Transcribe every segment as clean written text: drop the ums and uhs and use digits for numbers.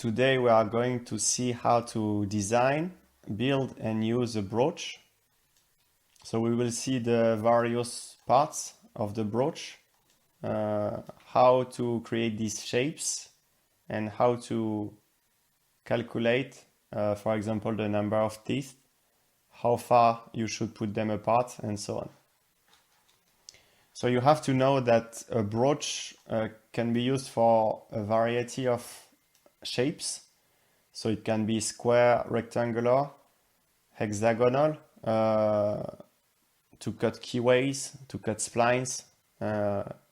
Today we are going to see how to design, build and use a brooch. So we will see the various parts of the brooch, how to create these shapes and how to calculate, for example, the number of teeth, how far you should put them apart and so on. So you have to know that a brooch can be used for a variety of shapes. So it can be square, rectangular, hexagonal, to cut keyways, to cut splines,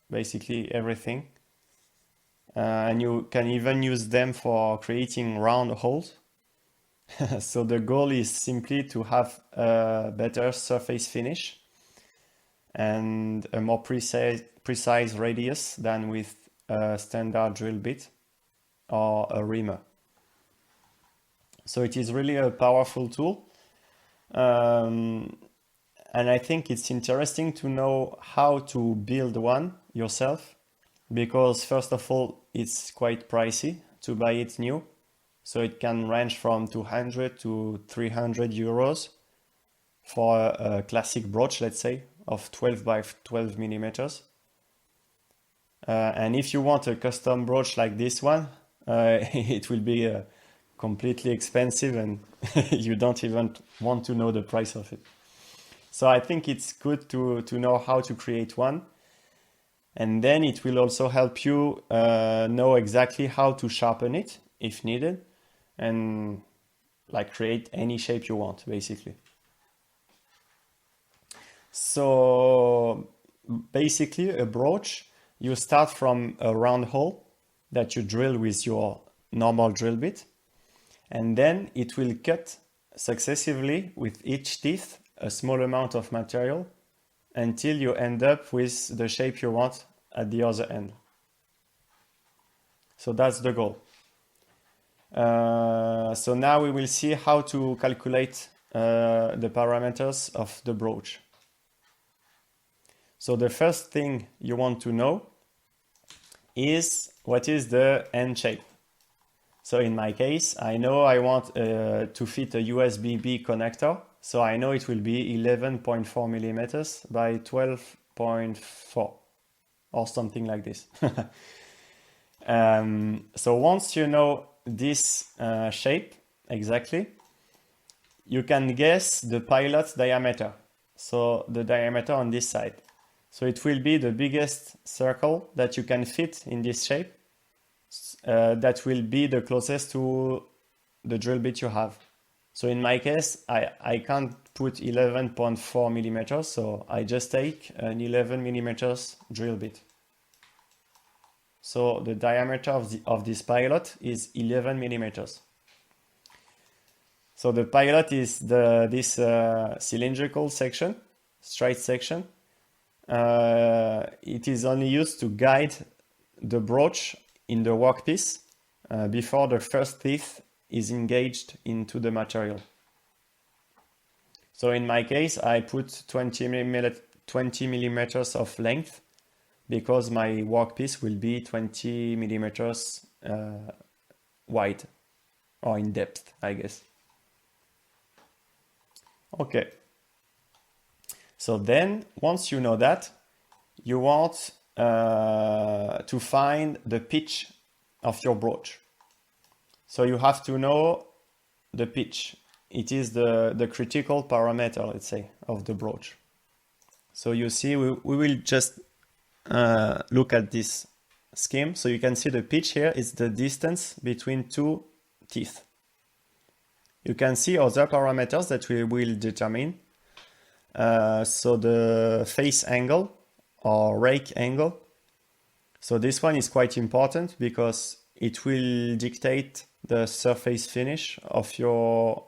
basically everything. And you can even use them for creating round holes. So the goal is simply to have a better surface finish and a more precise radius than with a standard drill bit or a reamer. So it is really a powerful tool. And I think it's interesting to know how to build one yourself, because first of all, it's quite pricey to buy it new. So it can range from 200 to 300 euros for a classic brooch, let's say, of 12 by 12 millimeters. And if you want a custom brooch like this one, it will be completely expensive and you don't even want to know the price of it. So I think it's good to know how to create one. And then it will also help you know exactly how to sharpen it if needed, and like create any shape you want, basically. So basically a brooch, you start from a round hole that you drill with your normal drill bit, and then it will cut successively with each teeth a small amount of material until you end up with the shape you want at the other end. So that's the goal. So now we will see how to calculate the parameters of the brooch. So the first thing you want to know is what is the end shape. So in my case, I know I want to fit a USB-B connector. So I know it will be 11.4 millimeters by 12.4 or something like this. So once you know this shape exactly, you can guess the pilot diameter. So the diameter on this side. So it will be the biggest circle that you can fit in this shape. That will be the closest to the drill bit you have. So in my case, I can't put 11.4 millimeters, so I just take an 11 millimeters drill bit. So the diameter of this pilot is 11 millimeters. So the pilot is this cylindrical section, straight section. It is only used to guide the brooch in the workpiece before the first teeth is engaged into the material. So in my case, I put 20 millimeters of length because my workpiece will be 20 millimeters wide or in depth, I guess. Okay. So then, once you know that, you want to find the pitch of your brooch. So you have to know the pitch. It is the critical parameter, let's say, of the brooch. So you see, we will just look at this scheme. So you can see the pitch here is the distance between two teeth. You can see other parameters that we will determine. So the face angle or rake angle. So this one is quite important because it will dictate the surface finish of your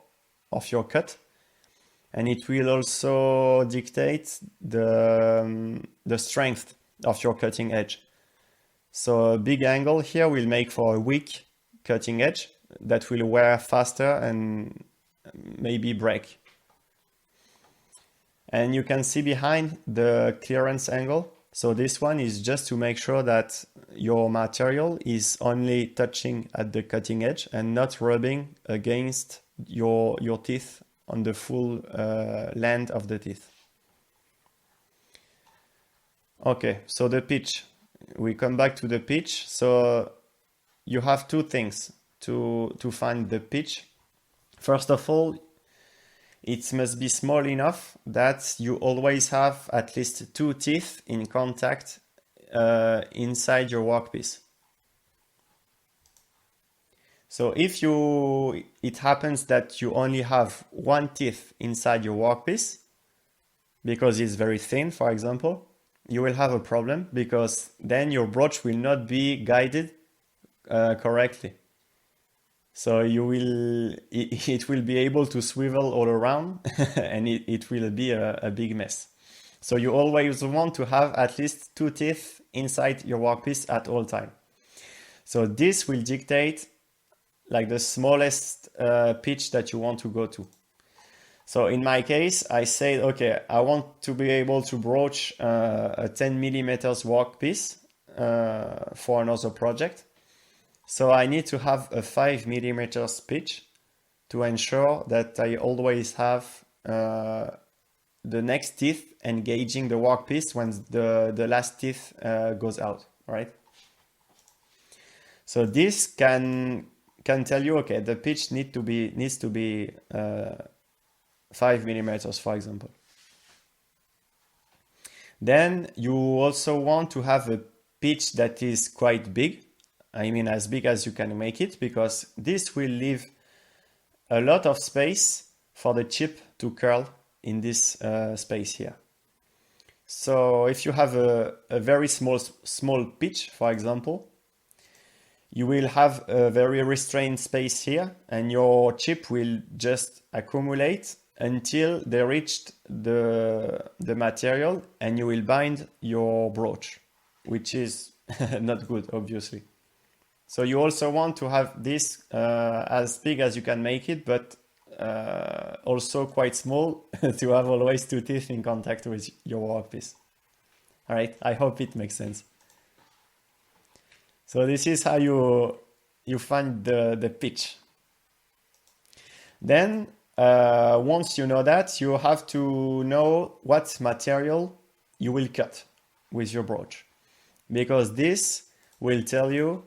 cut, and it will also dictate the strength of your cutting edge. So a big angle here will make for a weak cutting edge that will wear faster and maybe break. And you can see behind the clearance angle So this one is just to make sure that your material is only touching at the cutting edge and not rubbing against your teeth on the full length of the teeth. Okay, so the pitch. We come back to the pitch. So you have two things to find the pitch. First of all, it must be small enough that you always have at least two teeth in contact inside your workpiece. So if it happens that you only have one teeth inside your workpiece, because it's very thin, for example, you will have a problem because then your brooch will not be guided correctly. So it will be able to swivel all around and it will be a big mess. So you always want to have at least two teeth inside your workpiece at all time. So this will dictate like the smallest pitch that you want to go to. So in my case, I said, okay, I want to be able to broach a 10 millimeters workpiece for another project. So I need to have a 5 millimeters pitch to ensure that I always have the next teeth engaging the workpiece when the last teeth goes out, right? So this can tell you, okay, the pitch needs to be 5 millimeters, for example. Then you also want to have a pitch that is quite big. I mean, as big as you can make it, because this will leave a lot of space for the chip to curl in this space here. So if you have a very small pitch, for example, you will have a very restrained space here, and your chip will just accumulate until they reached the material, and you will bind your brooch, which is not good, obviously. So you also want to have this as big as you can make it, but also quite small to have always two teeth in contact with your workpiece. All right, I hope it makes sense. So this is how you find the pitch. Then once you know that, you have to know what material you will cut with your brooch, because this will tell you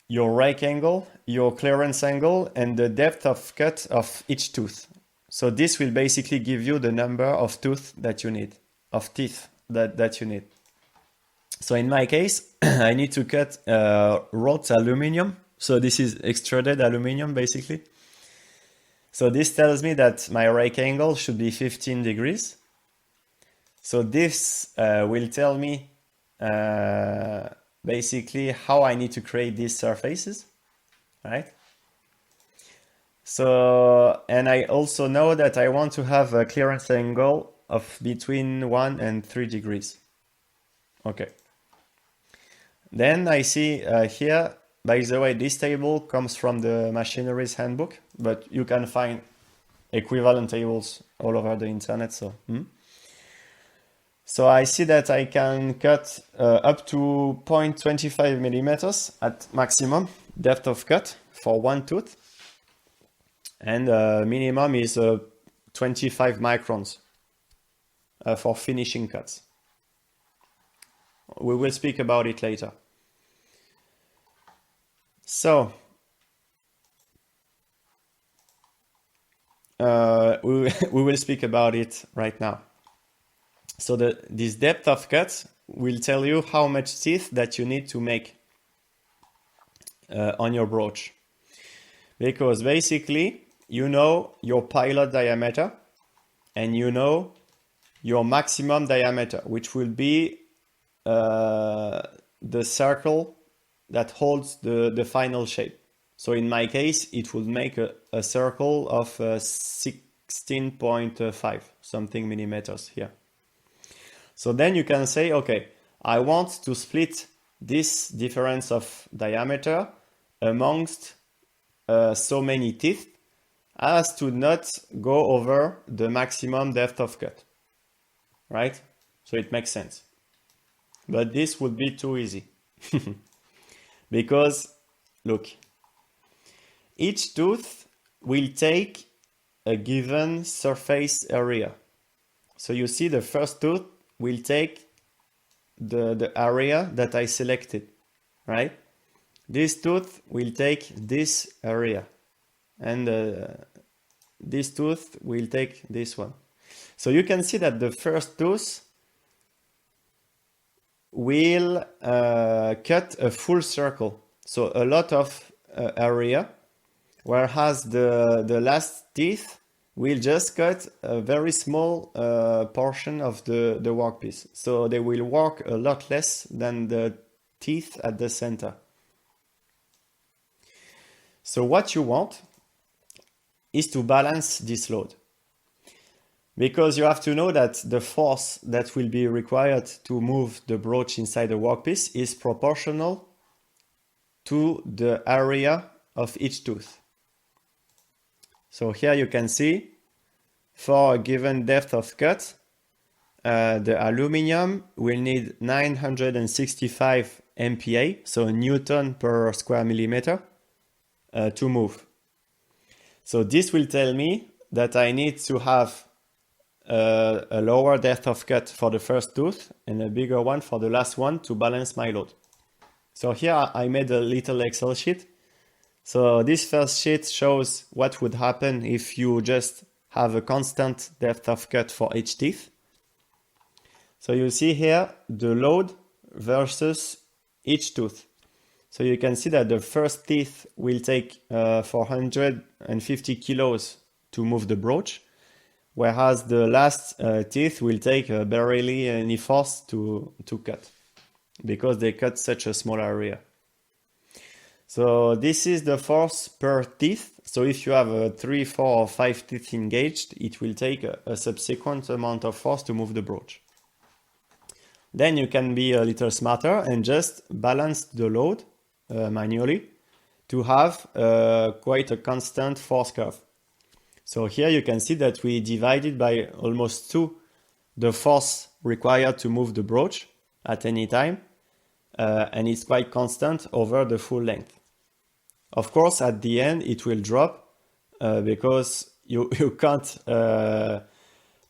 your rake angle, your clearance angle, and the depth of cut of each tooth. So this will basically give you the number of teeth that you need. So in my case, I need to cut wrought aluminum. So this is extruded aluminum, basically. So this tells me that my rake angle should be 15 degrees. So this will tell me basically how I need to create these surfaces, right? So, and I also know that I want to have a clearance angle of between 1 and 3 degrees. Okay. Then I see here, by the way, this table comes from the machinery's handbook, but you can find equivalent tables all over the internet. So I see that I can cut up to 0.25 millimeters at maximum depth of cut for one tooth. And minimum is 25 microns for finishing cuts. We will speak about it later. So we will speak about it right now. So this depth of cut will tell you how much teeth that you need to make on your brooch. Because basically, you know your pilot diameter and you know your maximum diameter, which will be the circle that holds the final shape. So in my case, it will make a circle of 16.5 something millimeters here. So then you can say, okay, I want to split this difference of diameter amongst so many teeth as to not go over the maximum depth of cut. right? So it makes sense. But this would be too easy. Because, look, each tooth will take a given surface area. So you see the first tooth will take the area that I selected, right? This tooth will take this area, and this tooth will take this one. So you can see that the first tooth will cut a full circle, so a lot of area, whereas the last teeth will just cut a very small portion of the workpiece. So they will work a lot less than the teeth at the center. So what you want is to balance this load. Because you have to know that the force that will be required to move the brooch inside the workpiece is proportional to the area of each tooth. So here you can see, for a given depth of cut, the aluminum will need 965 MPa, so Newton per square millimeter, to move. So this will tell me that I need to have a lower depth of cut for the first tooth and a bigger one for the last one to balance my load. So here I made a little Excel sheet. So this first sheet shows what would happen if you just have a constant depth of cut for each teeth. So you see here the load versus each tooth. So you can see that the first teeth will take 450 kilos to move the brooch, whereas the last teeth will take barely any force to cut, because they cut such a small area. So this is the force per teeth. So if you have 3, 4, or 5 teeth engaged, it will take a subsequent amount of force to move the brooch. Then you can be a little smarter and just balance the load manually to have quite a constant force curve. So here you can see that we divided by almost 2 the force required to move the brooch at any time, and it's quite constant over the full length. Of course, at the end it will drop because you can't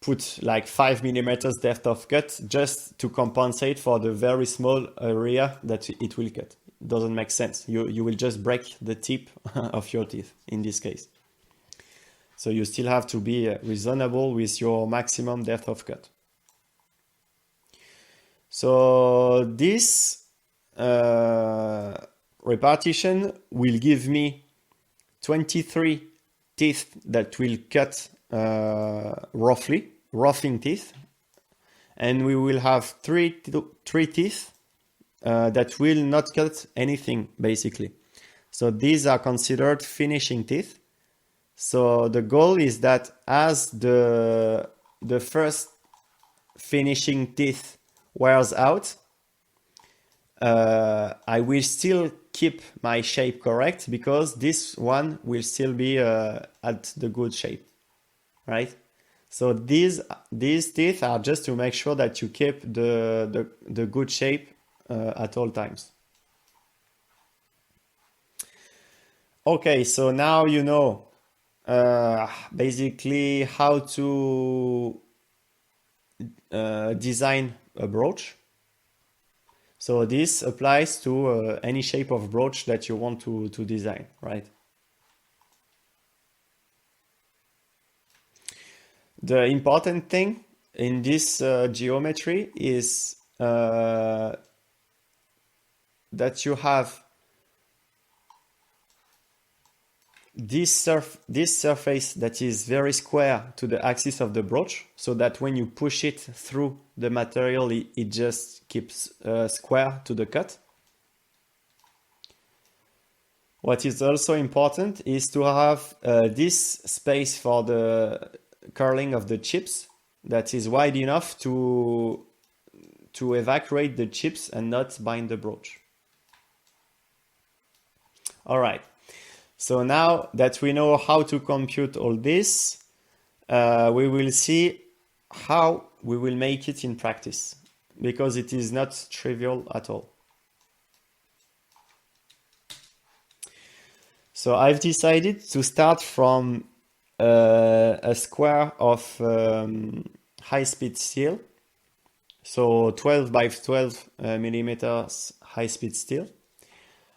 put like 5 millimeters depth of cut just to compensate for the very small area that it will cut. It doesn't make sense. You will just break the tip of your teeth in this case. So you still have to be reasonable with your maximum depth of cut. So this repartition will give me 23 teeth that will cut roughing teeth, and we will have three teeth that will not cut anything basically. So these are considered finishing teeth. So the goal is that as the first finishing teeth wears out, I will still keep my shape correct, because this one will still be at the good shape, right? So these teeth are just to make sure that you keep the good shape at all times. Okay, so now you know basically how to design a brooch. So this applies to any shape of brooch that you want to design, right? The important thing in this geometry is that you have this surface that is very square to the axis of the brooch, so that when you push it through the material, it just keeps square to the cut. What is also important is to have this space for the curling of the chips that is wide enough to evacuate the chips and not bind the brooch. All right. So now that we know how to compute all this, we will see how we will make it in practice, because it is not trivial at all. So I've decided to start from a square of high-speed steel, so 12 by 12 millimeters high-speed steel.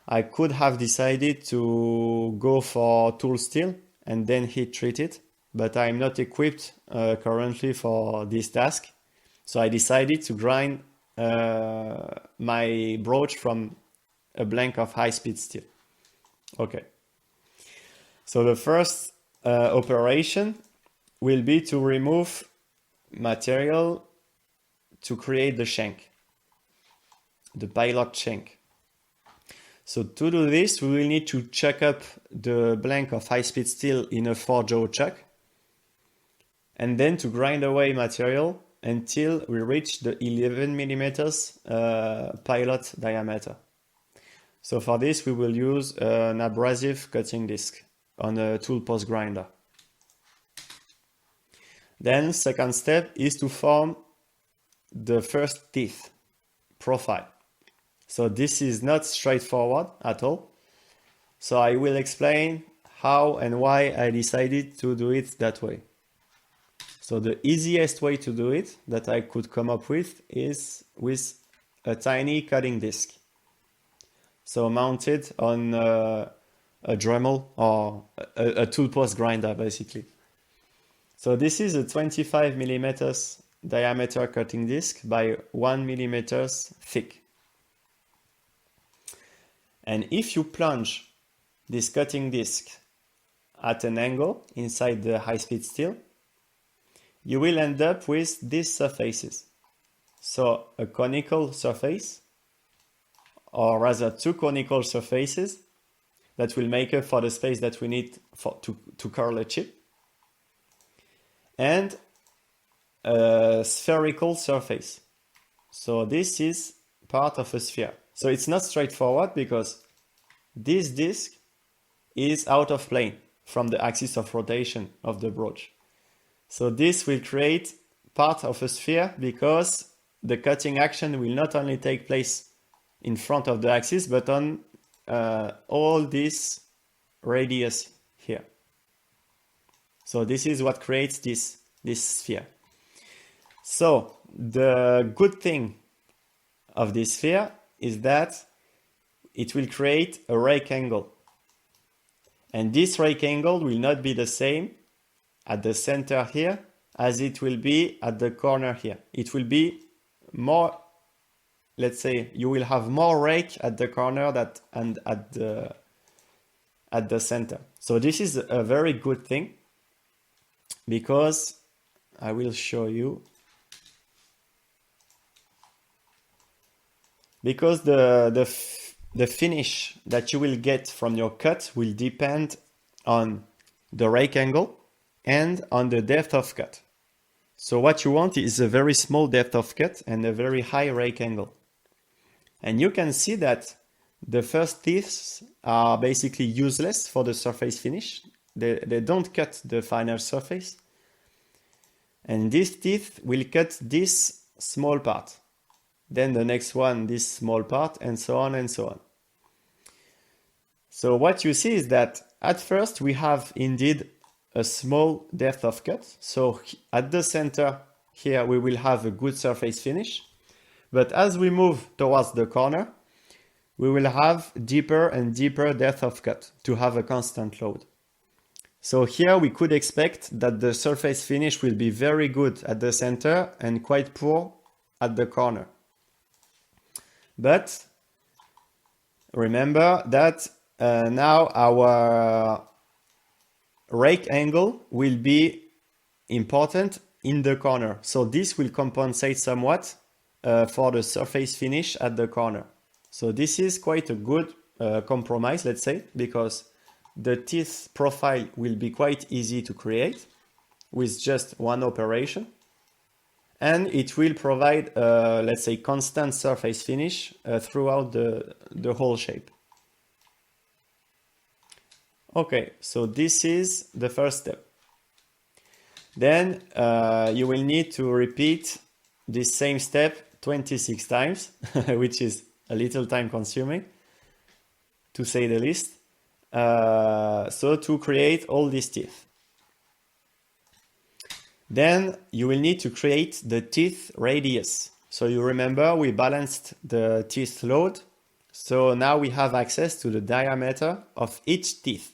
I could have decided to go for tool steel and then heat treat it, but I'm not equipped currently for this task. So I decided to grind my brooch from a blank of high-speed steel. Okay. So the first operation will be to remove material to create the shank, the pilot shank. So to do this, we will need to chuck up the blank of high-speed steel in a 4-jaw chuck, and then to grind away material until we reach the 11 millimeters pilot diameter. So for this, we will use an abrasive cutting disc on a tool post grinder. Then second step is to form the first teeth profile. So this is not straightforward at all. So I will explain how and why I decided to do it that way. So the easiest way to do it that I could come up with is with a tiny cutting disc. So mounted on a Dremel or a tool post grinder, basically. So this is a 25 millimeters diameter cutting disc by 1 millimeters thick. And if you plunge this cutting disc at an angle inside the high-speed steel, you will end up with these surfaces. So a conical surface, or rather two conical surfaces that will make up for the space that we need to curl a chip, and a spherical surface. So this is part of a sphere. So it's not straightforward because this disc is out of plane from the axis of rotation of the brooch. So this will create part of a sphere because the cutting action will not only take place in front of the axis, but on all this radius here. So this is what creates this sphere. So the good thing of this sphere is that it will create a rake angle. And this rake angle will not be the same at the center here as it will be at the corner here. It will be more, let's say, you will have more rake at the corner and at the center. So this is a very good thing because I will show you. Because the finish that you will get from your cut will depend on the rake angle and on the depth of cut. So what you want is a very small depth of cut and a very high rake angle. And you can see that the first teeth are basically useless for the surface finish. They don't cut the final surface. And these teeth will cut this small part. Then the next one, this small part, and so on and so on. So what you see is that at first we have indeed a small depth of cut. So at the center here we will have a good surface finish. But as we move towards the corner, we will have deeper and deeper depth of cut to have a constant load. So here we could expect that the surface finish will be very good at the center and quite poor at the corner. But remember that now our rake angle will be important in the corner. So this will compensate somewhat for the surface finish at the corner. So this is quite a good compromise, let's say, because the teeth profile will be quite easy to create with just one operation. And it will provide, let's say, constant surface finish throughout the whole shape. Okay, so this is the first step. Then you will need to repeat this same step 26 times, which is a little time consuming, to say the least. So to create all these teeth. Then you will need to create the teeth radius. So you remember we balanced the teeth load. So now we have access to the diameter of each teeth.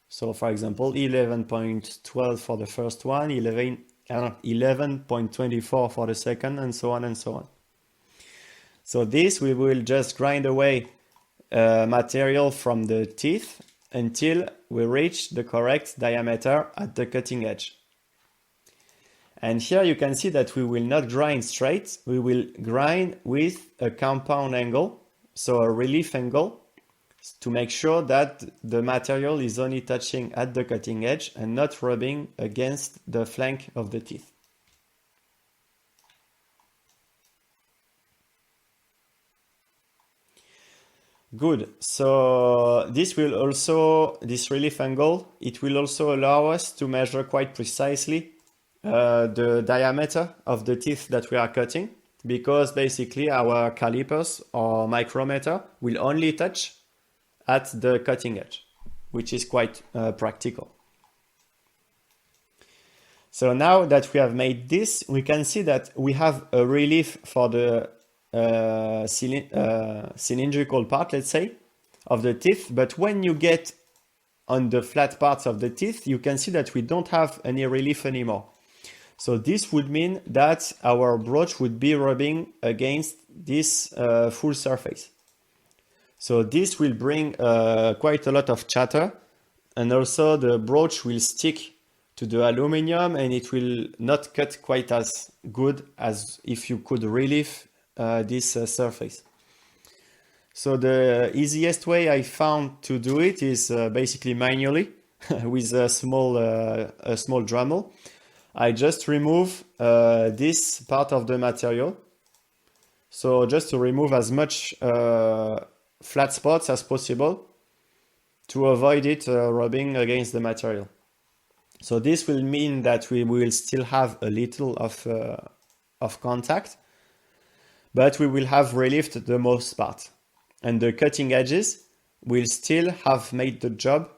So for example, 11.12 for the first one, 11.24 for the second, and so on and so on. So this we will just grind away material from the teeth until we reach the correct diameter at the cutting edge. And here you can see that we will not grind straight, we will grind with a compound angle, so a relief angle, to make sure that the material is only touching at the cutting edge and not rubbing against the flank of the teeth. Good. So this relief angle, it will also allow us to measure quite precisely the diameter of the teeth that we are cutting, because basically our calipers or micrometer will only touch at the cutting edge, which is quite practical. So now that we have made this, we can see that we have a relief for the cylindrical part, let's say, of the teeth. But when you get on the flat parts of the teeth, you can see that we don't have any relief anymore. So this would mean that our brooch would be rubbing against this full surface. So this will bring quite a lot of chatter, and also the brooch will stick to the aluminum and it will not cut quite as good as if you could relieve this surface. So the easiest way I found to do it is basically manually with a small Dremel. I just remove this part of the material. So just to remove as much flat spots as possible to avoid it rubbing against the material. So this will mean that we will still have a little of contact, but we will have relieved the most part. And the cutting edges will still have made the job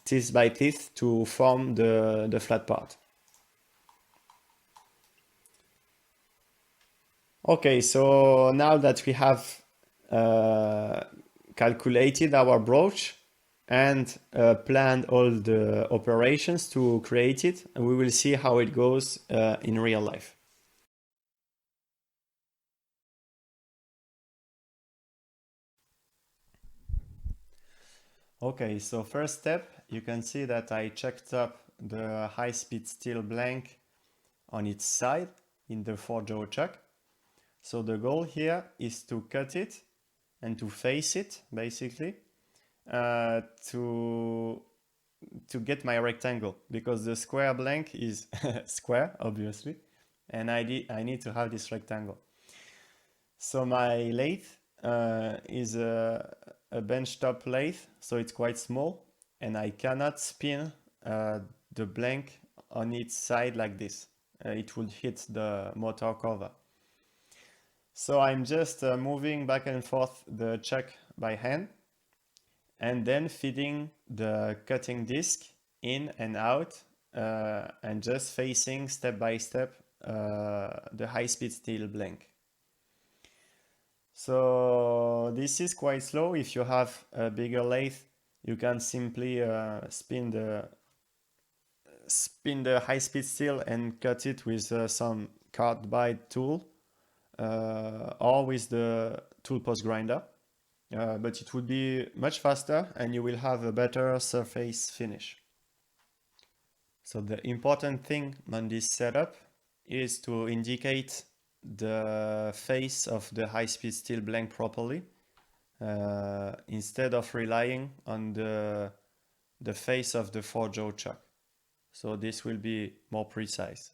teeth by teeth to form the flat part. Okay, so now that we have calculated our brooch and planned all the operations to create it, we will see how it goes in real life. Okay, so first step, you can see that I checked up the high-speed steel blank on its side in the forge chuck. So the goal here is to cut it and to face it, basically, to get my rectangle, because the square blank is square, obviously, and I need to have this rectangle. So my lathe is a benchtop lathe, so it's quite small, and I cannot spin the blank on its side like this. It would hit the motor cover. So I'm just moving back and forth the chuck by hand, and then feeding the cutting disc in and out, and just facing step by step the high-speed steel blank. So this is quite slow. If you have a bigger lathe, you can simply spin the high-speed steel and cut it with some carbide tool or with the tool post grinder. But it would be much faster and you will have a better surface finish. So the important thing on this setup is to indicate the face of the high-speed steel blank properly, instead of relying on the face of the forge chuck. So this will be more precise.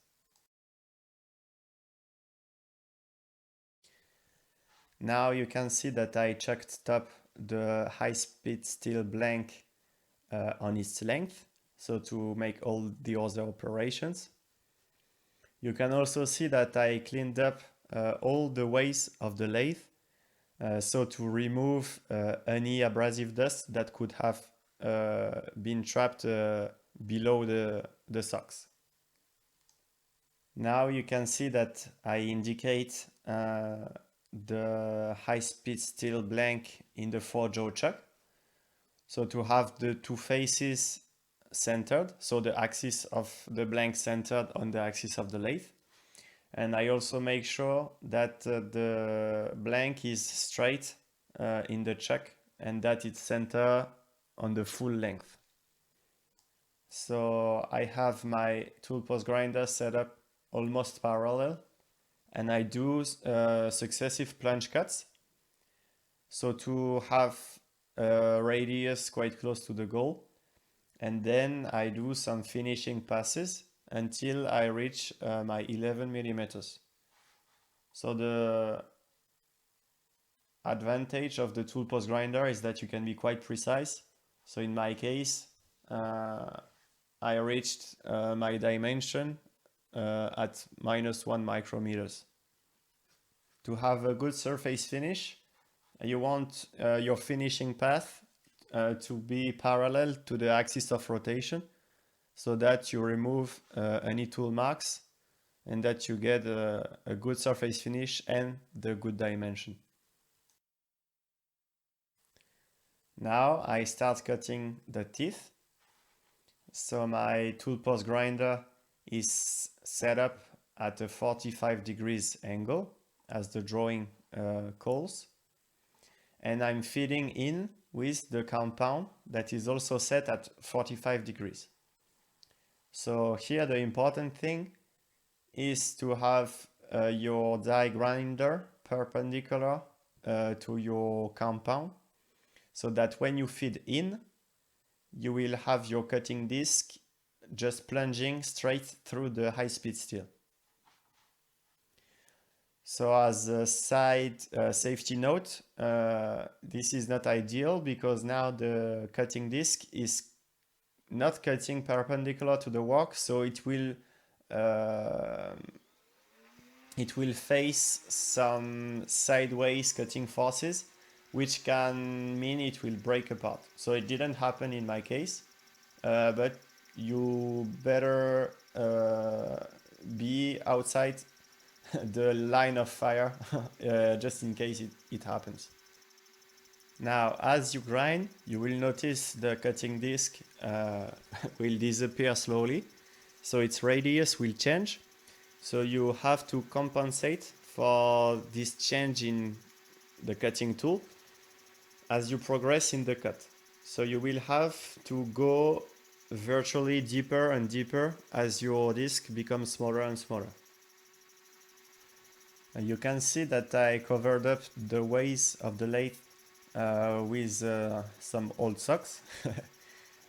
Now you can see that I checked up the high-speed steel blank on its length. so to make all the other operations. You can also see that I cleaned up all the ways of the lathe, so to remove any abrasive dust that could have been trapped below the socks. Now you can see that I indicate the high-speed steel blank in the four-jaw chuck. So to have the two faces centered, so the axis of the blank centered on the axis of the lathe. And I also make sure that the blank is straight in the chuck and that it's centered on the full length. So I have my tool post grinder set up almost parallel, and I do successive plunge cuts, so to have a radius quite close to the goal, and then I do some finishing passes until I reach my 11 millimeters. So the advantage of the tool post grinder is that you can be quite precise. So in my case, I reached my dimension at -1 micrometers. To have a good surface finish, you want your finishing path to be parallel to the axis of rotation, so that you remove any tool marks and that you get a good surface finish and the good dimension. Now I start cutting the teeth. So my tool post grinder is set up at a 45 degrees angle, as the drawing calls. And I'm feeding in with the compound that is also set at 45 degrees. So here the important thing is to have your die grinder perpendicular to your compound, so that when you feed in, you will have your cutting disc just plunging straight through the high-speed steel. So as a side safety note, this is not ideal because now the cutting disc is not cutting perpendicular to the work, so it will face some sideways cutting forces, which can mean it will break apart. So it didn't happen in my case, but you better be outside the line of fire just in case it happens. Now, as you grind, you will notice the cutting disc will disappear slowly, so its radius will change. So you have to compensate for this change in the cutting tool as you progress in the cut. So you will have to go virtually deeper and deeper as your disc becomes smaller and smaller. And you can see that I covered up the ways of the lathe with some old socks.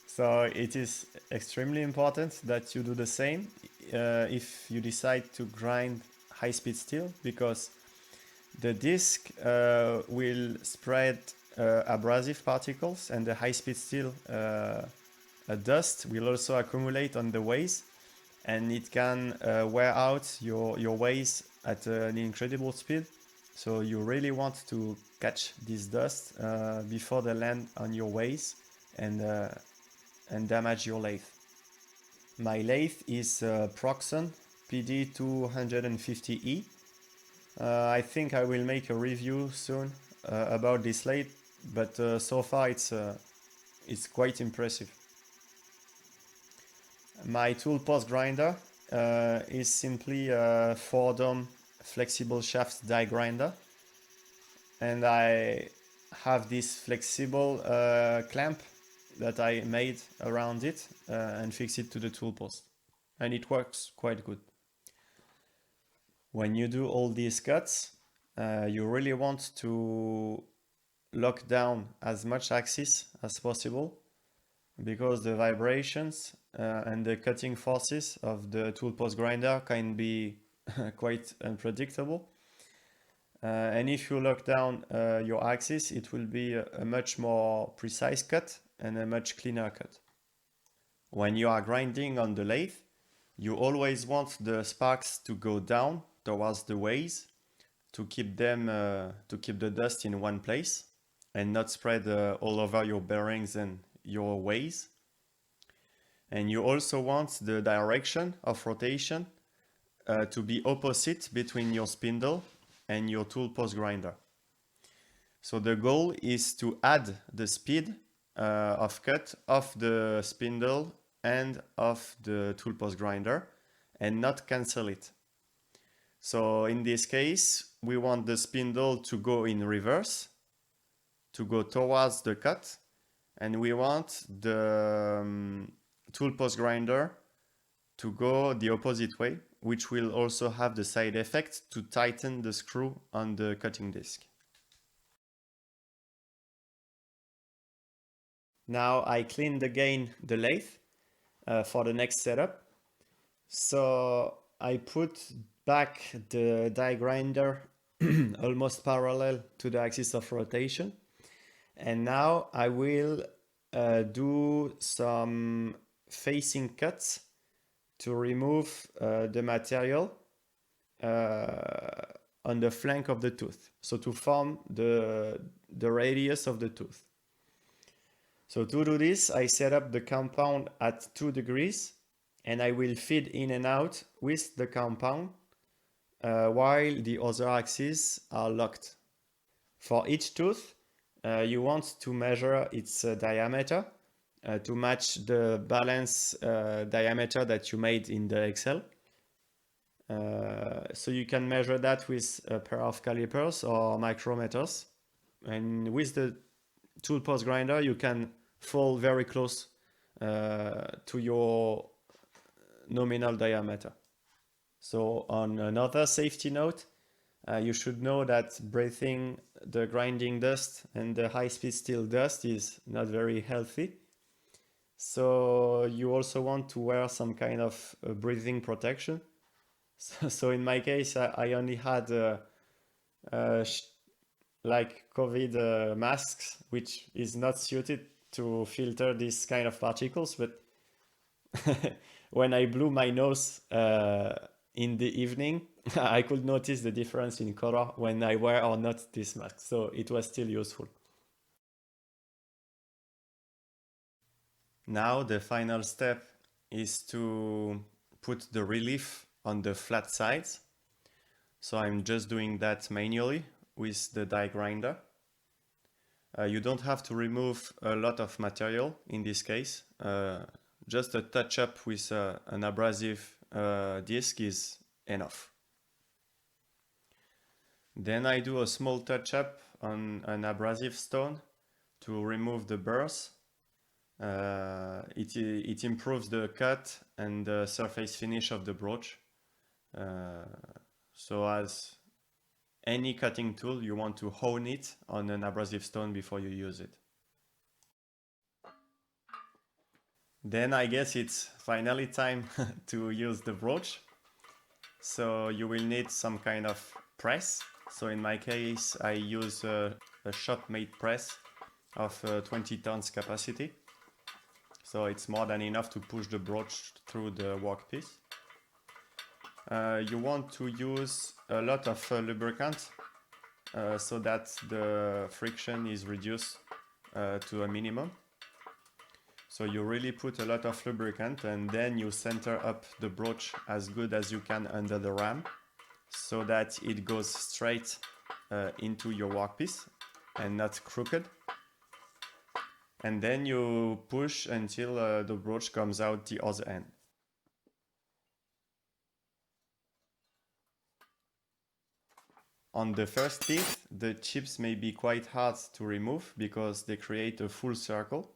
So it is extremely important that you do the same if you decide to grind high-speed steel, because the disc will spread abrasive particles, and the high-speed steel dust will also accumulate on the ways, and it can wear out your ways at an incredible speed. So you really want to catch this dust before they land on your ways and damage your lathe. My lathe is Proxon PD250E. I think I will make a review soon about this lathe, but so far it's quite impressive. My tool post grinder is simply a 4-dome flexible shaft die grinder, and I have this flexible clamp that I made around it and fix it to the tool post, and it works quite good. When you do all these cuts, you really want to lock down as much axis as possible, because the vibrations and the cutting forces of the tool post grinder can be quite unpredictable. And if you lock down your axis, it will be a much more precise cut and a much cleaner cut. when you are grinding on the lathe, you always want the sparks to go down towards the ways to keep the dust in one place and not spread all over your bearings and your ways. And you also want the direction of rotation to be opposite between your spindle and your tool post grinder. So the goal is to add the speed of cut of the spindle and of the tool post grinder and not cancel it. So in this case, we want the spindle to go in reverse, to go towards the cut, and we want the tool post grinder to go the opposite way, which will also have the side effect to tighten the screw on the cutting disc. Now I cleaned again the lathe for the next setup. So I put back the die grinder almost parallel to the axis of rotation. And now I will do some facing cuts to remove the material on the flank of the tooth. So to form the radius of the tooth. So to do this, I set up the compound at 2 degrees and I will feed in and out with the compound while the other axes are locked. For each tooth, you want to measure its diameter to match the balance diameter that you made in the Excel. So you can measure that with a pair of calipers or micrometers. And with the tool post grinder, you can fall very close to your nominal diameter. So on another safety note, you should know that breathing the grinding dust and the high-speed steel dust is not very healthy. So you also want to wear some kind of breathing protection. So in my case, I only had like COVID masks, which is not suited to filter this kind of particles. But when I blew my nose in the evening, I could notice the difference in color when I wear or not this mask. So it was still useful. Now the final step is to put the relief on the flat sides. So I'm just doing that manually with the die grinder. You don't have to remove a lot of material in this case. Just a touch up with an abrasive disc is enough. Then I do a small touch up on an abrasive stone to remove the burrs. It improves the cut and the surface finish of the brooch. So as any cutting tool, you want to hone it on an abrasive stone before you use it. Then I guess it's finally time to use the brooch. So you will need some kind of press. So in my case, I use a Shopmade press of 20 tons capacity. So it's more than enough to push the brooch through the workpiece. You want to use a lot of lubricant so that the friction is reduced to a minimum. So you really put a lot of lubricant and then you center up the brooch as good as you can under the ram so that it goes straight into your workpiece and not crooked. And then you push until the brooch comes out the other end. On the first teeth, the chips may be quite hard to remove because they create a full circle.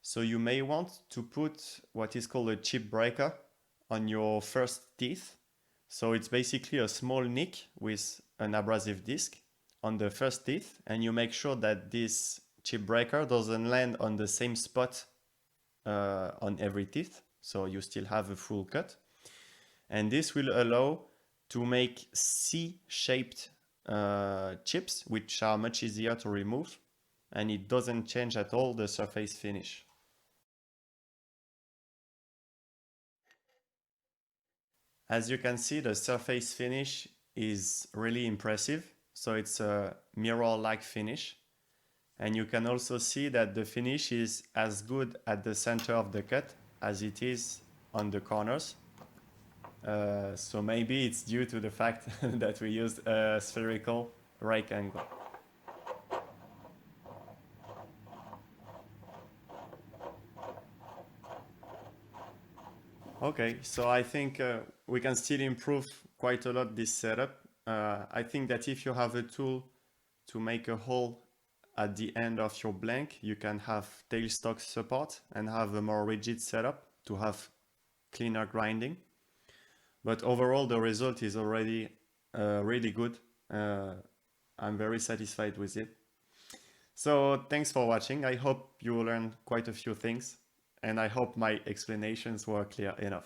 So you may want to put what is called a chip breaker on your first teeth. So it's basically a small nick with an abrasive disc on the first teeth, and you make sure that this chip breaker doesn't land on the same spot on every teeth. So you still have a full cut. And this will allow to make C-shaped chips, which are much easier to remove, and it doesn't change at all the surface finish. As you can see, the surface finish is really impressive. So it's a mirror-like finish. And you can also see that the finish is as good at the center of the cut as it is on the corners. So maybe it's due to the fact that we used a spherical rake angle. Okay, so I think we can still improve quite a lot this setup. I think that if you have a tool to make a hole at the end of your blank, you can have tailstock support and have a more rigid setup to have cleaner grinding. But overall, the result is already really good. I'm very satisfied with it. So thanks for watching. I hope you learned quite a few things, and I hope my explanations were clear enough.